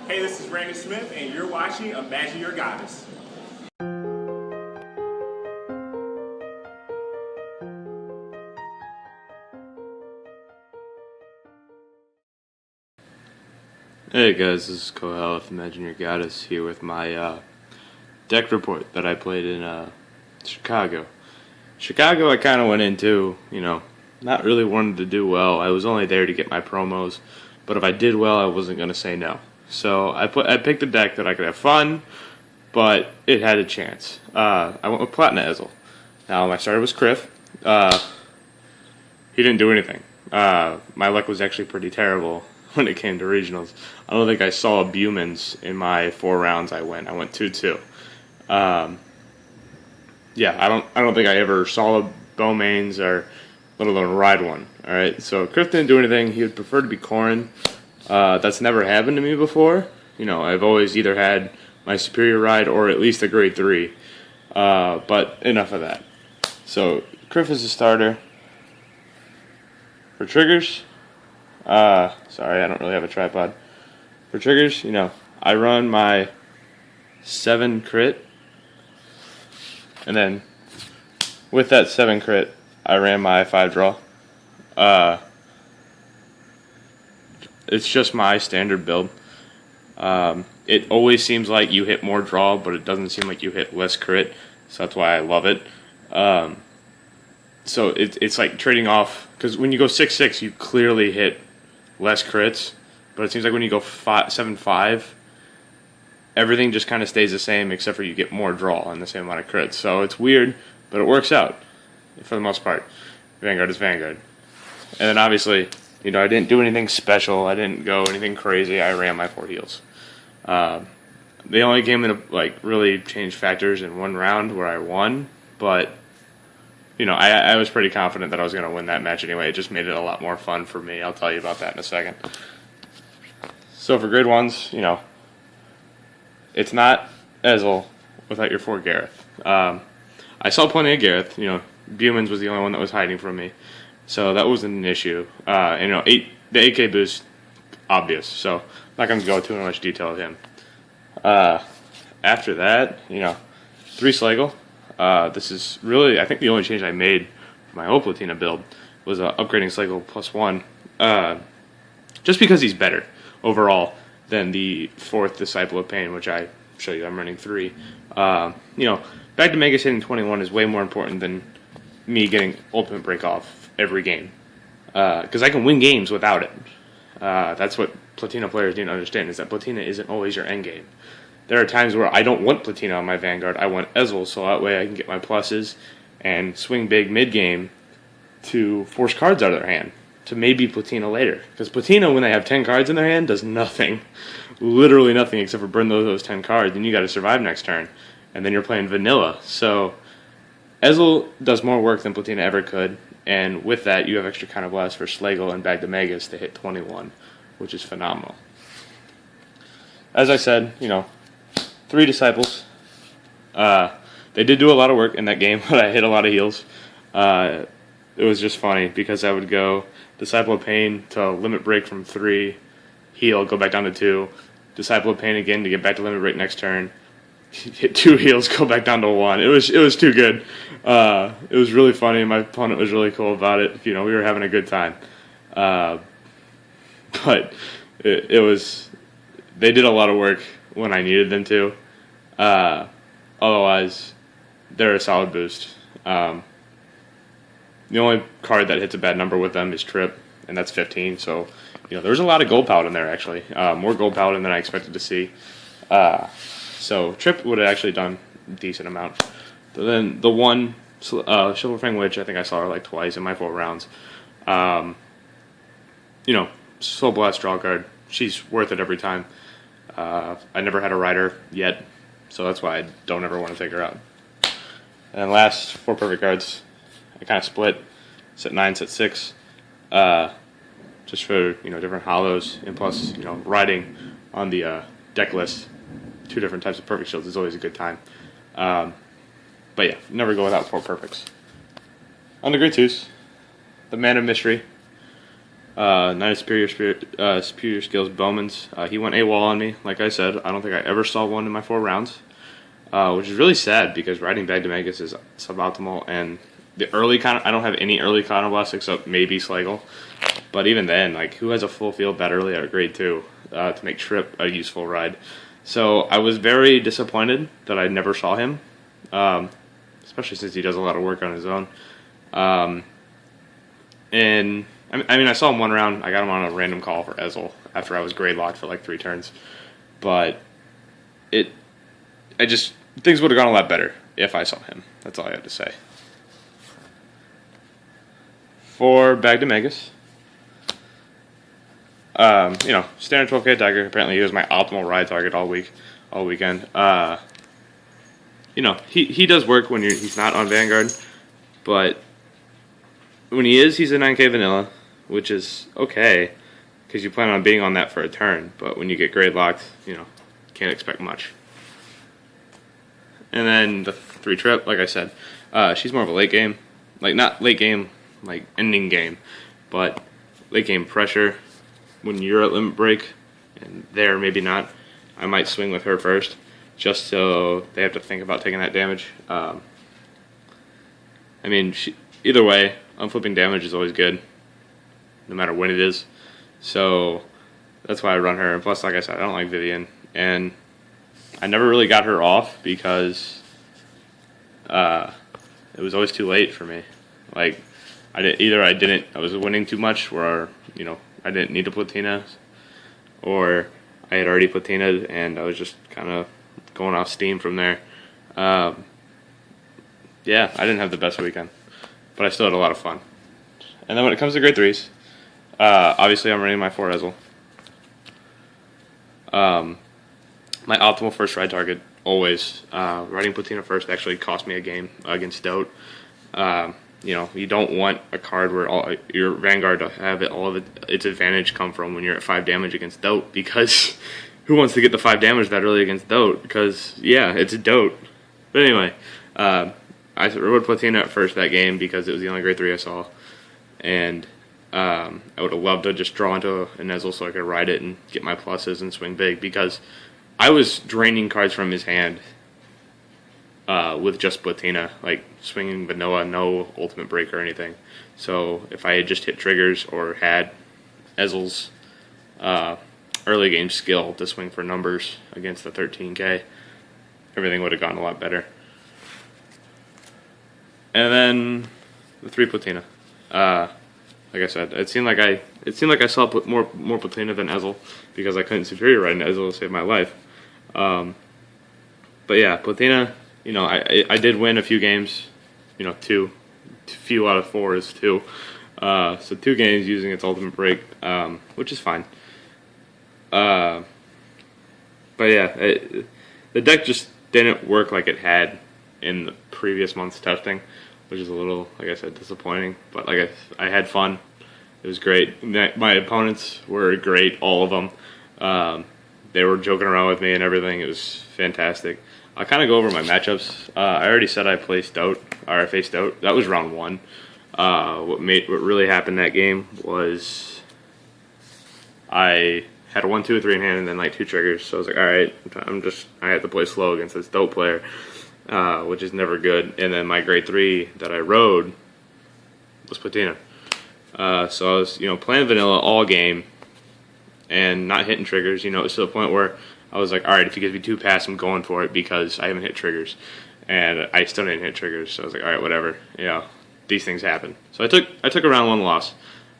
Hey, this is Randy Smith, and you're watching Imagine Your Goddess. Hey guys, this is Qoheleth, Imagine Your Goddess, here with my deck report that I played in Chicago. Chicago I kind of went into, not really wanting to do well. I was only there to get my promos, but if I did well, I wasn't going to say no. So I picked a deck that I could have fun, but it had a chance. I went with Platina Ezel. Now my starter was Criff. He didn't do anything. My luck was actually pretty terrible when it came to regionals. I don't think I saw a Bumans in my 4 rounds I went. I went 2-2. Yeah, I don't think I ever saw a Bowmains or let alone ride one. Alright, so Criff didn't do anything. He would prefer to be Corrin. That's never happened to me before. I've always either had my superior ride or at least a grade 3. But enough of that. So Criff is the starter. For triggers, sorry, I don't really have a tripod. For triggers, I run my 7 crit, and then with that 7 crit, I ran my 5 draw. It's just my standard build. It always seems like you hit more draw, but it doesn't seem like you hit less crit, so that's why I love it. So it's like trading off, because when you go 6-6, you clearly hit less crits, but it seems like when you go 7-5, everything just kind of stays the same except for you get more draw and the same amount of crits. So it's weird, but it works out for the most part. Vanguard is Vanguard. And then obviously, I didn't do anything special. I didn't go anything crazy. I ran my 4 heals. They only came in really changed factors in 1 round where I won, but I was pretty confident that I was going to win that match anyway. It just made it a lot more fun for me. I'll tell you about that in a second. So for grade 1s, it's not Ezel without your 4 Gareth. I saw plenty of Gareth. Bumans was the only one that was hiding from me, so that wasn't an issue. The 8K boost, obvious, so I'm not going to go too much detail of him. After that, 3 Slagle. This is really, I think, the only change I made for my whole Platina build was upgrading Slagle +1, just because he's better overall than the 4th Disciple of Pain, which I show you I'm running 3. Back to Megas hitting 21 is way more important than me getting Ultimate Break off every game, because I can win games without it. That's what Platina players need to understand, is that Platina isn't always your end game. There are times where I don't want Platina on my Vanguard. I want Ezel, so that way I can get my pluses and swing big mid-game to force cards out of their hand to maybe Platina later. Because Platina, when they have 10 cards in their hand, does nothing. Literally nothing except for burn those 10 cards, and you got to survive next turn. And then you're playing vanilla. So Ezel does more work than Platina ever could, and with that, you have extra Counterblast for Slagle and Bag to Megas to hit 21, which is phenomenal. As I said, 3 Disciples. They did do a lot of work in that game, but I hit a lot of heals. It was just funny because I would go Disciple of Pain to Limit Break from 3, heal, go back down to 2, Disciple of Pain again to get back to Limit Break next turn, hit 2 heals, go back down to 1. It was too good. It was really funny. My opponent was really cool about it. We were having a good time. But it was, they did a lot of work when I needed them to. Otherwise, they're a solid boost. The only card that hits a bad number with them is Trip, and that's 15. So, there's a lot of Gold Paladin there, actually. More Gold Paladin than I expected to see. So, Trip would have actually done a decent amount. But then the one Chivalry Witch, I think I saw her like twice in my 4 rounds. Soul Blast draw card. She's worth it every time. I never had a rider yet, so that's why I don't ever want to take her out. And last 4 perfect cards, I kind of split, set 9, set 6, just for different hollows, and plus riding on the deck list 2 different types of perfect shields is always a good time. But yeah, never go without 4 perfects. On the grade 2s, the Man of Mystery. Knight of Superior Skills Bowman's. He went AWOL on me, like I said. I don't think I ever saw one in my 4 rounds, which is really sad because riding Bagdemagus is suboptimal, and the early I don't have any early Counterblast except maybe Sligo. But even then, like, who has a full field that early at grade 2 to make Trip a useful ride? So I was very disappointed that I never saw him, especially since he does a lot of work on his own. And I mean, I saw him one round. I got him on a random call for Ezel after I was grade locked for like 3 turns. But things would have gone a lot better if I saw him. That's all I have to say. For Bagdemagus, standard 12K attacker. Apparently, he was my optimal ride target all weekend. He does work when he's not on Vanguard, but when he is, he's a 9K vanilla, which is okay because you plan on being on that for a turn. But when you get grade locked, can't expect much. And then the 3 Trip, like I said, she's more of a late game, like not late game, like ending game, but late game pressure. When you're at limit break, and there maybe not, I might swing with her first, just so they have to think about taking that damage. Either way, unflipping damage is always good, no matter when it is. So that's why I run her. And plus, like I said, I don't like Vivian, and I never really got her off because it was always too late for me. Like I was winning too much, where I didn't need to Platina, or I had already Platinaed and I was just kind of going off steam from there. Yeah, I didn't have the best weekend, but I still had a lot of fun. And then when it comes to grade 3s, obviously I'm running my 4 Ezel. My optimal first ride target, always. Riding Platina first actually cost me a game against Dote. You don't want a card where your Vanguard to have all of its advantage come from when you're at 5 damage against Dote, because who wants to get the 5 damage that early against Dote? Because, yeah, it's Dote. But anyway, I rode Platina at first that game because it was the only grade 3 I saw, and I would have loved to just draw into an Ezel so I could ride it and get my pluses and swing big, because I was draining cards from his hand with just Platina, like swinging vanilla, no ultimate break or anything. So if I had just hit triggers or had Ezel's early game skill to swing for numbers against the 13K, everything would have gone a lot better. And then the 3 Platina. Like I said, it seemed like I saw more Platina than Ezel because I couldn't superior ride an Ezel to save my life. But yeah, Platina. I did win a few games, 2, few out of 4 is 2. So 2 games using its ultimate break, which is fine. But yeah, the deck just didn't work like it had in the previous month's testing, which is a little, like I said, disappointing. But like I had fun. It was great. My opponents were great, all of them. They were joking around with me and everything. It was fantastic. I'll kind of go over my matchups. I already said I faced Dote. That was round 1. What really happened that game was I had a 1, 2, 3 in hand and then like 2 triggers. So I was like, all right, I have to play slow against this Dote player, which is never good. And then my grade 3 that I rode was Platina. So I was playing vanilla all game and not hitting triggers. It was to the point where I was like, all right, if he gives me 2 pass, I'm going for it because I haven't hit triggers. And I still didn't hit triggers, so I was like, all right, whatever. These things happen. So I took a round 1 loss.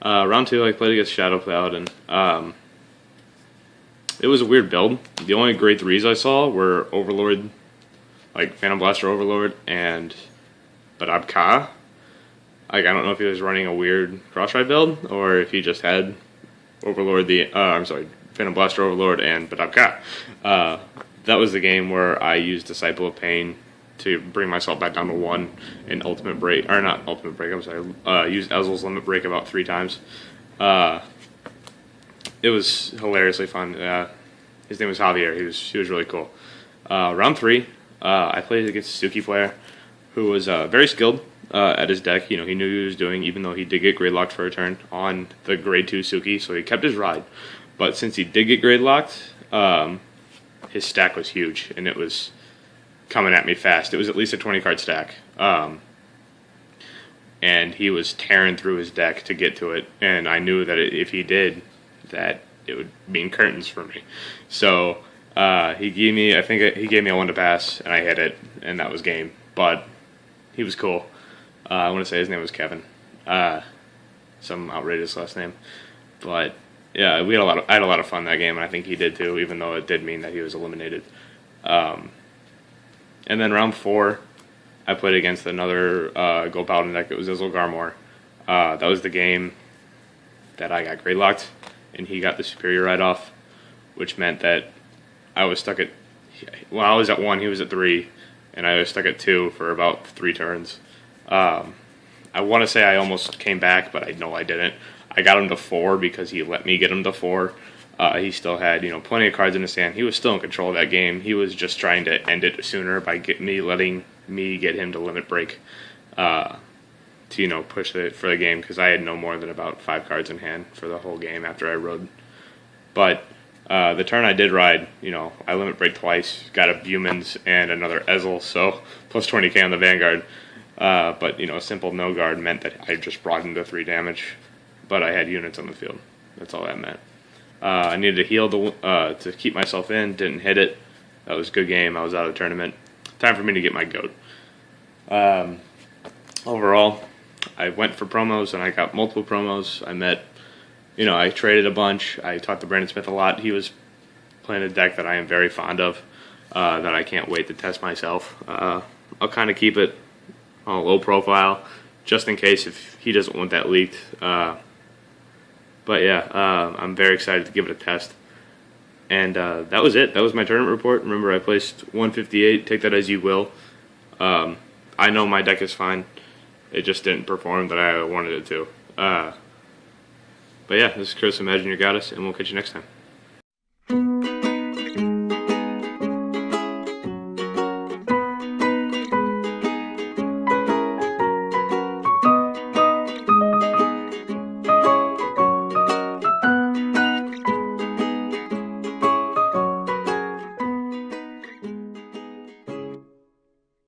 Round 2, I played against Shadow Cloud, and it was a weird build. The only grade 3s I saw were Overlord, like Phantom Blaster Overlord, and Badab Ka. Like, I don't know if he was running a weird cross-ride build, or if he just had Overlord, Phantom Blaster Overlord and Badab Ka. That was the game where I used Disciple of Pain to bring myself back down to 1 in Ultimate Break, or not Ultimate Break, I'm sorry, used Ezel's Limit Break about 3 times. It was hilariously fun. His name was Javier. He was really cool. Round 3, I played against a Suki player who was very skilled. at his deck. You know, he knew what he was doing, even though he did get grade locked for a turn on the grade 2 Suki, so he kept his ride. But since he did get grade locked, his stack was huge, and it was coming at me fast. It was at least a 20 card stack. And he was tearing through his deck to get to it, and I knew that if he did, that it would mean curtains for me. So he gave me, I think he gave me a 1 to pass, and I hit it, and that was game. But he was cool. I want to say his name was Kevin, some outrageous last name. But yeah, I had a lot of fun that game, and I think he did too, even though it did mean that he was eliminated. And then round 4, I played against another Gold Paladin deck. It was Izel Garmor. That was the game that I got grade locked, and he got the superior ride off, which meant that I was stuck at, well, I was at 1, he was at 3, and I was stuck at 2 for about 3 turns. I want to say I almost came back, but I know I didn't. I got him to 4 because he let me get him to 4. He still had, plenty of cards in his hand. He was still in control of that game. He was just trying to end it sooner by letting me get him to limit break to, push it for the game, because I had no more than about 5 cards in hand for the whole game after I rode. But the turn I did ride, I limit break twice, got a Bumans and another Ezel, so plus 20k on the Vanguard. But, a simple no guard meant that I just brought him to 3 damage, but I had units on the field. That's all that meant. I needed to heal to keep myself in, didn't hit it. That was a good game. I was out of the tournament. Time for me to get my goat. Overall, I went for promos, and I got multiple promos. I met, I traded a bunch. I talked to Brandon Smith a lot. He was playing a deck that I am very fond of, that I can't wait to test myself. I'll kind of keep it on a low profile, just in case if he doesn't want that leaked. But yeah, I'm very excited to give it a test. And that was it. That was my tournament report. Remember, I placed 158. Take that as you will. I know my deck is fine. It just didn't perform that I wanted it to. But yeah, this is Chris, Imagine Your Goddess, and we'll catch you next time.